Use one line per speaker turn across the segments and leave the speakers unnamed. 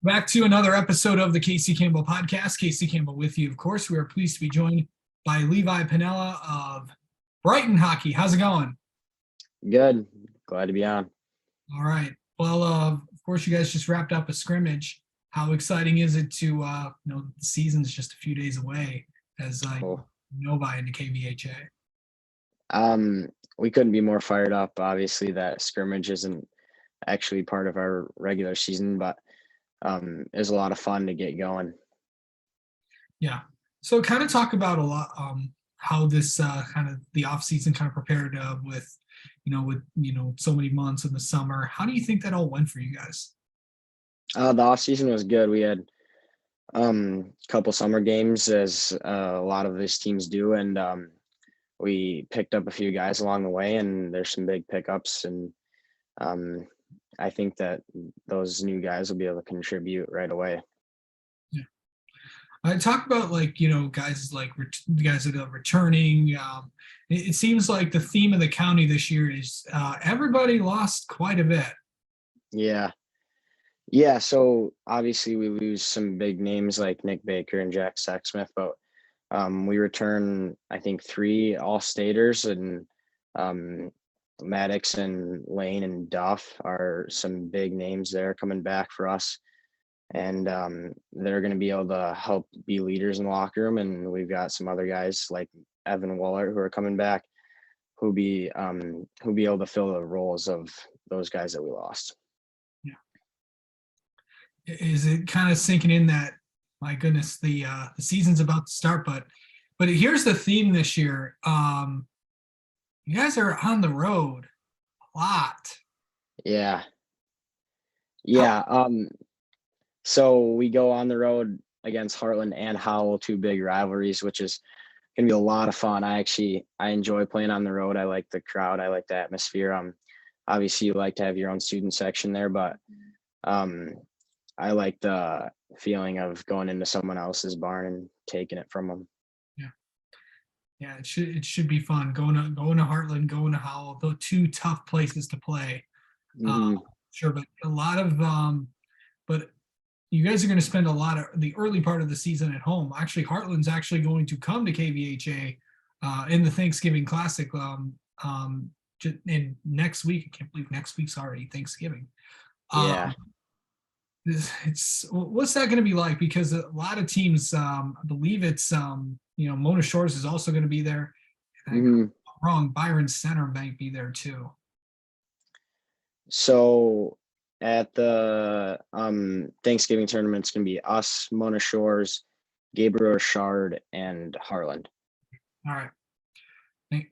Back to another episode of the Casey Campbell podcast. Casey Campbell with you, of course. We are pleased to be joined by Levi Pennala of Brighton Hockey. How's it going?
Good. Glad to be on.
All right. Well, of course, you guys just wrapped up a scrimmage. How exciting is it to, the season's just a few days away as
Cool.
Novi into KVHA?
We couldn't be more fired up. Obviously, that scrimmage isn't actually part of our regular season, but it was a lot of fun to get going.
Yeah. So kind of talk about a lot how this kind of the off season kind of prepared with so many months in the summer. How do you think that all went for you guys?
The off season was good. We had a couple summer games, as a lot of these teams do, and we picked up a few guys along the way. And there's some big pickups, and I think that those new guys will be able to contribute right away.
Yeah. I talk about guys guys that are returning. It seems like the theme of the county this year is everybody lost quite a bit.
Yeah. So obviously we lose some big names like Nick Baker and Jack Sexsmith, but we return, I think, 3 all-staters, and Maddox and Lane and Duff are some big names there coming back for us. And they're going to be able to help be leaders in the locker room. And we've got some other guys like Evan Waller who are coming back, who'll be able to fill the roles of those guys that we lost.
Yeah. Is it kind of sinking in that, my goodness, the season's about to start, but here's the theme this year. You guys are on the road a lot.
Yeah. So we go on the road against Heartland and Howell, 2 big rivalries, which is going to be a lot of fun. I enjoy playing on the road. I like the crowd. I like the atmosphere. Obviously you like to have your own student section there, but I like the feeling of going into someone else's barn and taking it from them.
Yeah, it should be fun going to Heartland, going to Howell, those 2 tough places to play.
Mm-hmm.
Sure, but a lot of but you guys are going to spend a lot of the early part of the season at home. Actually, Heartland's actually going to come to KVHA in the Thanksgiving Classic in next week. I can't believe next week's already Thanksgiving.
Yeah.
What's that going to be like? Because a lot of teams, I believe it's Mona Shores is also going to be there.
Mm-hmm.
Wrong, Byron Center might be there too.
So at the Thanksgiving tournament, it's going to be us, Mona Shores, Gabriel Richard, and Harland.
All right.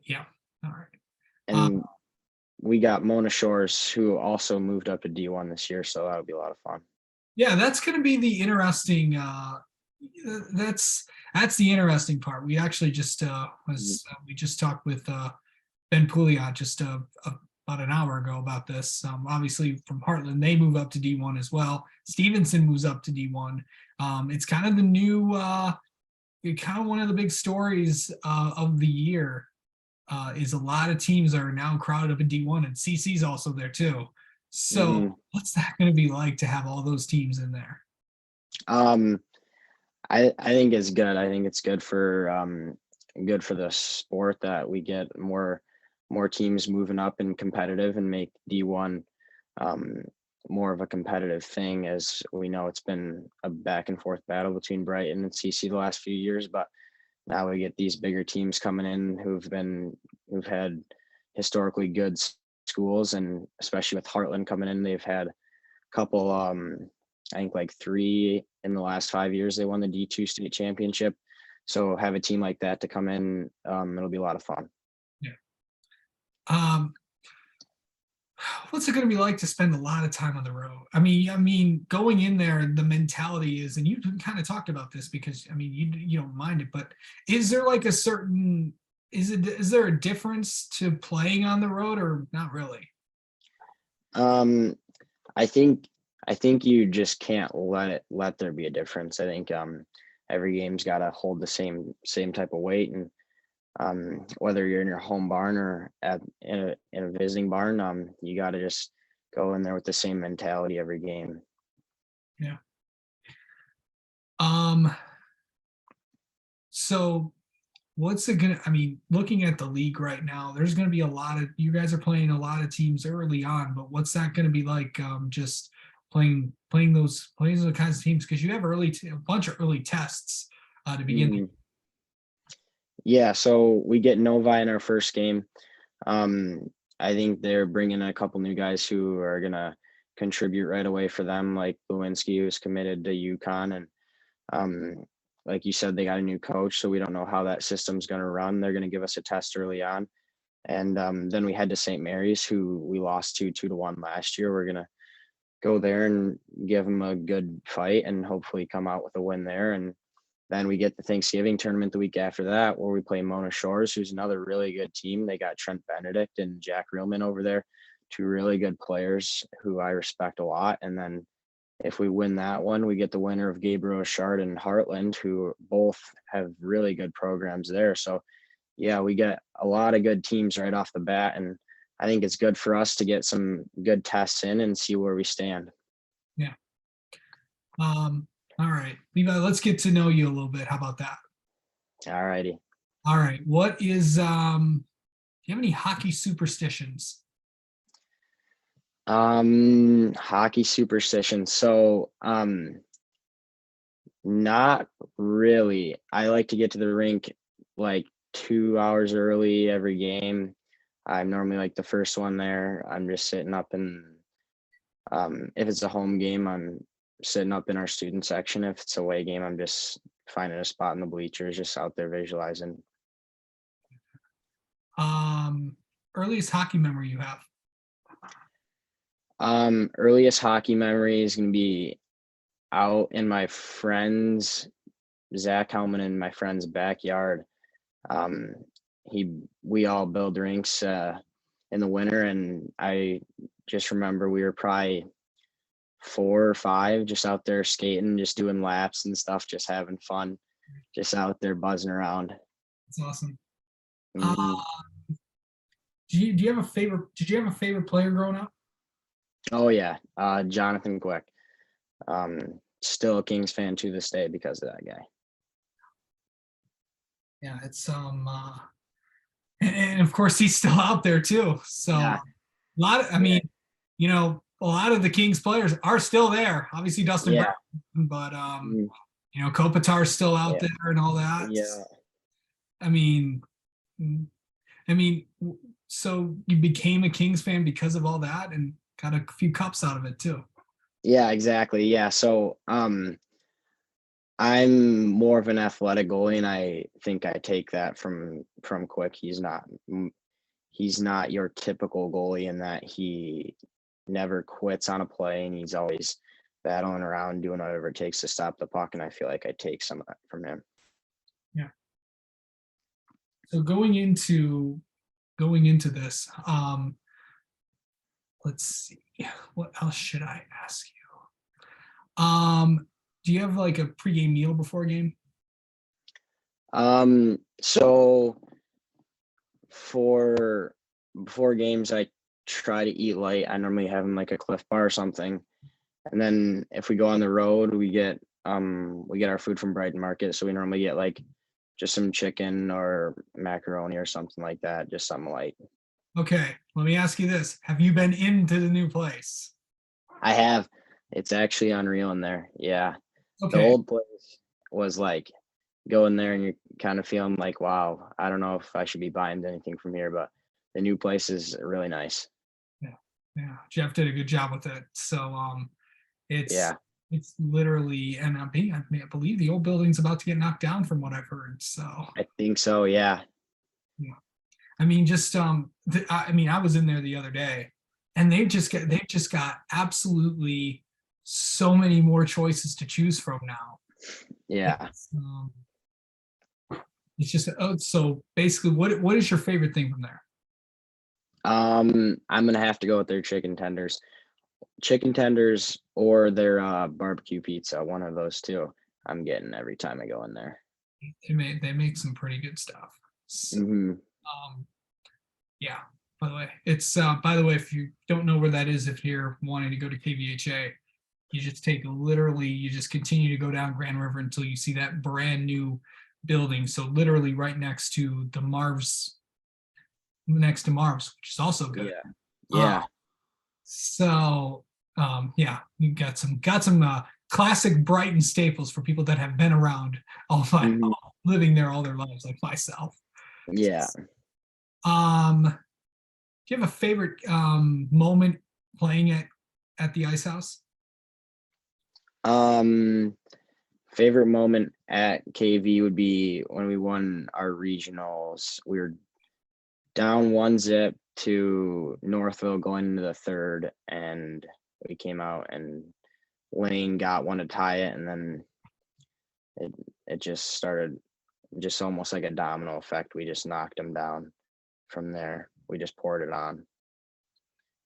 Yeah. All right.
And we got Mona Shores, who also moved up to D1 this year, so that'll be a lot of fun.
Yeah, that's going to be the interesting. That's the interesting part. We actually just we just talked with Ben Pouliot just about an hour ago about this. Obviously from Heartland, they move up to D1 as well. Stevenson moves up to D1. It's kind of the new, kind of one of the big stories of the year. Is a lot of teams are now crowded up in D1, and CC's also there too. So what's that going to be like to have all those teams in there?
I think it's good. I think it's good for the sport that we get more teams moving up and competitive and make D1 more of a competitive thing. As we know, it's been a back and forth battle between Brighton and CC the last few years, but now we get these bigger teams coming in who've had historically good schools, and especially with Heartland coming in, they've had a couple, I think like 3 in the last 5 years, they won the D2 state championship. So have a team like that to come in, it'll be a lot of fun.
Yeah. What's it going to be like to spend a lot of time on the road? I mean, going in there, the mentality is, and you kind of talked about this because, I mean, you don't mind it, but is there like is there a difference to playing on the road or not really?
I think you just can't let there be a difference. I think every game's got to hold the same type of weight, and whether you're in your home barn or in a visiting barn, you got to just go in there with the same mentality every game.
Yeah. Um, so what's it gonna, I mean, looking at the league right now, there's gonna be a lot of, you guys are playing a lot of teams early on, but what's that gonna be like, just playing those kinds of teams? Because you have a bunch of early tests to begin.
Mhm. Yeah, so we get Novi in our first game. I think they're bringing a couple new guys who are gonna contribute right away for them, like Lewinsky, who's committed to UConn, and um, like you said, they got a new coach, so we don't know how that system's gonna run. They're gonna give us a test early on, and then we head to St. Mary's, who we lost to 2-1 last year. We're gonna go there and give them a good fight, and hopefully come out with a win there. And then we get the Thanksgiving tournament the week after that, where we play Mona Shores, who's another really good team. They got Trent Benedict and Jack Reelman over there, two really good players who I respect a lot. And then if we win that one, we get the winner of Gabriel Richard and Heartland, who both have really good programs there. So yeah, we get a lot of good teams right off the bat. And I think it's good for us to get some good tests in and see where we stand.
Yeah. All right, Levi, let's get to know you a little bit. How about that?
All righty.
All right. What is do you have any hockey superstitions?
Hockey superstition. So, not really. I like to get to the rink like 2 hours early every game. I'm normally like the first one there. I'm just sitting up in, if it's a home game, I'm sitting up in our student section. If it's a away game, I'm just finding a spot in the bleachers, just out there visualizing.
Um, Earliest hockey memory you have?
Earliest hockey memory is gonna be out in my friend's Zach Hellman in my friend's backyard. Um, we all build rinks in the winter, and I just remember we were probably 4 or 5 just out there skating, just doing laps and stuff, just having fun, just out there buzzing around.
That's awesome. Uh,
Mhm.
do you have a favorite? Did you have a favorite player growing up?
Oh yeah, Jonathan Quick. Still a Kings fan to this day because of that guy.
Yeah, it's and of course he's still out there too. So
Yeah,
a lot of, I
yeah,
mean, you know, a lot of the Kings players are still there. Obviously Dustin
yeah,
Brown, but
mm,
you know, Kopitar's still out
yeah,
there and all that.
yeah.
I mean, mm, I mean, so you became a Kings fan because of all that and got a few cups out of it too.
Yeah, exactly. Yeah. So I'm more of an athletic goalie, and I think I take that from Quick. He's not your typical goalie in that he never quits on a play, and he's always battling around doing whatever it takes to stop the puck. And I feel like I take some of that from him.
Yeah. So going into this, let's see, what else should I ask you? Do you have like a pregame meal before a game?
So for before games, I try to eat light. I normally have like a Cliff Bar or something. And then if we go on the road, we get our food from Brighton Market. So we normally get like just some chicken or macaroni or something like that, just something light.
Okay, let me ask you this. Have you been into the new place?
I have. It's actually unreal in there. Yeah. The
Okay,
old place was like going there and you're kind of feeling like, wow, I don't know if I should be buying anything from here, but the new place is really nice.
yeah, yeah. Jeff did a good job with it. So it's
Yeah.
it's literally, and I mean, I believe the old building's about to get knocked down from what I've heard. So
I think so. Yeah.
yeah. I mean, just I mean, I was in there the other day, and they've just got absolutely so many more choices to choose from now.
Yeah.
It's, it's just so basically, what is your favorite thing from there?
I'm gonna have to go with their chicken tenders or their barbecue pizza. One of those two I'm getting every time I go in there.
They make some pretty good stuff. So,
Hmm.
um, yeah. By the way, it's by the way, if you don't know where that is, if you're wanting to go to KVHA, you just take literally, you just continue to go down Grand River until you see that brand new building. So literally right next to the Marv's, which is also good.
Yeah. Yeah.
So yeah, you got some classic Brighton staples for people that have been around
Mhm.
living there all their lives, like myself.
Yeah.
Do you have a favorite moment playing at the Ice House?
Favorite moment at KV would be when we won our regionals. We were down 1-0 to Northville going into the third, and we came out and Lane got one to tie it, and then it just started, just almost like a domino effect. We just knocked them down from there. We just poured it on.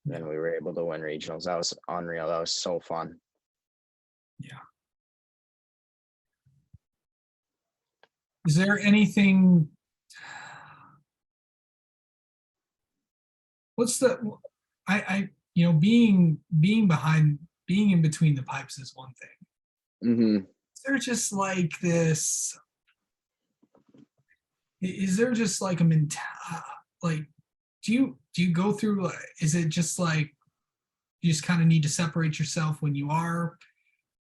Then we were able to win regionals. That was unreal. That was so fun.
Yeah. Is there anything? What's the? Being in between the pipes is one thing.
Mm-hmm.
Is there just like this? Is there just like a mental? Like, do you go through? Is it just like you just kind of need to separate yourself when you are?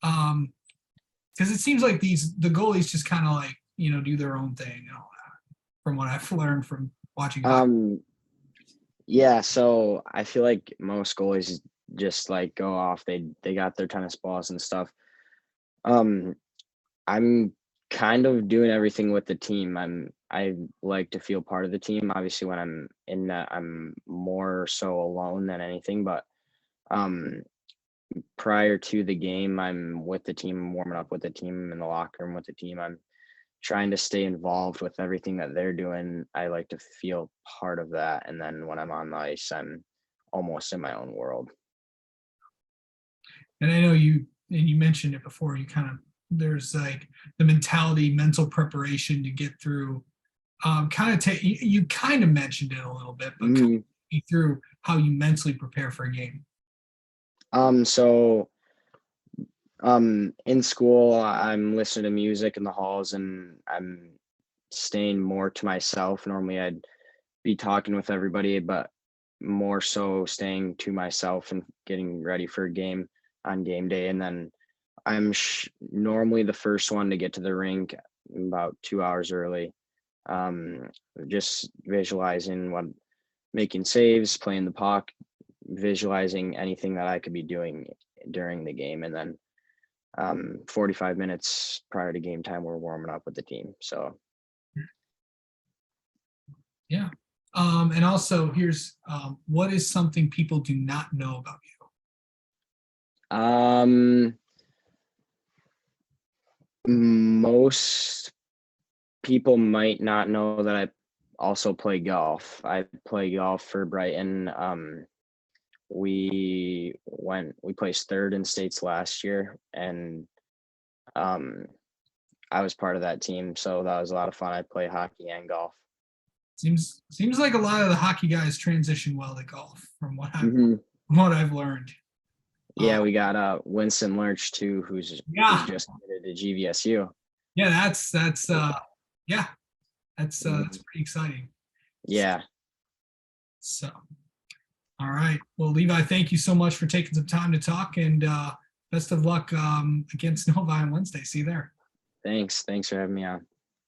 Because it seems like the goalies just kind of like do their own thing and all that. From what I've learned from watching hockey.
Yeah, so I feel like most goalies just like go off. They got their tennis balls and stuff. I'm kind of doing everything with the team. I like to feel part of the team. Obviously, when I'm in that, I'm more so alone than anything. But prior to the game, I'm with the team, I'm warming up with the team, in the locker room with the team. I'm trying to stay involved with everything that they're doing. I like to feel part of that. And then when I'm on the ice, I'm almost in my own world.
And I know you mentioned it before. You kind of there's like the mental preparation to get through. You kind of mentioned it a little bit, but kind of me through how you mentally prepare for a game.
So in school, I'm listening to music in the halls, and I'm staying more to myself. Normally I'd be talking with everybody, but more so staying to myself and getting ready for a game on game day. And then I'm normally the first one to get to the rink about 2 hours early. Just visualizing making saves, playing the puck, visualizing anything that I could be doing during the game. And then 45 minutes prior to game time, we're warming up with the team. So
yeah. And also here's what is something people do not know about
you? Most people might not know that I also play golf. I play golf for Brighton. We placed third in states last year, and I was part of that team, so that was a lot of fun. I play hockey and golf.
Seems like a lot of the hockey guys transition well to golf, from what I've learned.
Yeah, we got Winston Lurch too, who's just committed to GVSU.
Yeah, that's pretty exciting.
Yeah.
So, all right. Well, Levi, thank you so much for taking some time to talk, and best of luck against Novi on Wednesday. See you there.
Thanks for having me on.